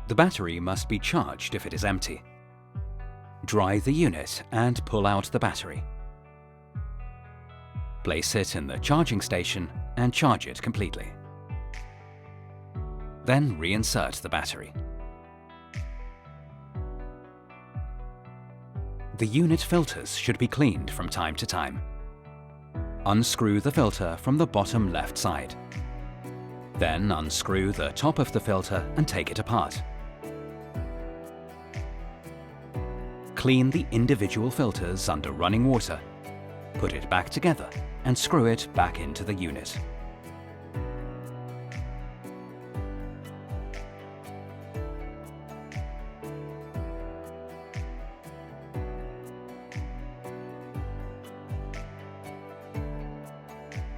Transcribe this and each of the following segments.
The battery must be charged if it is empty. Dry the unit and pull out the battery. Place it in the charging station and charge it completely. Then reinsert the battery. The unit filters should be cleaned from time to time. Unscrew the filter from the bottom left side. Then unscrew the top of the filter and take it apart. Clean the individual filters under running water. Put it back together and screw it back into the unit.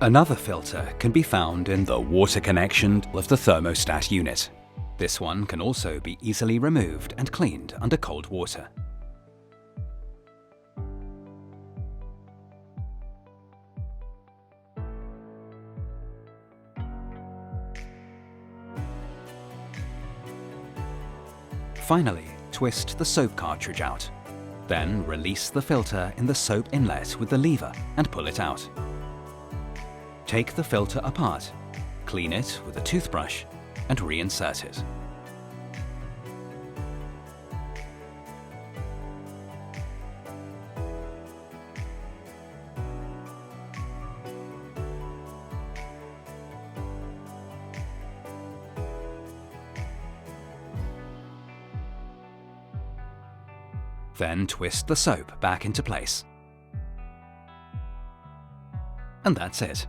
Another filter can be found in the water connection of the thermostat unit. This one can also be easily removed and cleaned under cold water. Finally, twist the soap cartridge out. Then release the filter in the soap inlet with the lever and pull it out. Take the filter apart, clean it with a toothbrush, and reinsert it. Then twist the soap back into place. And that's it.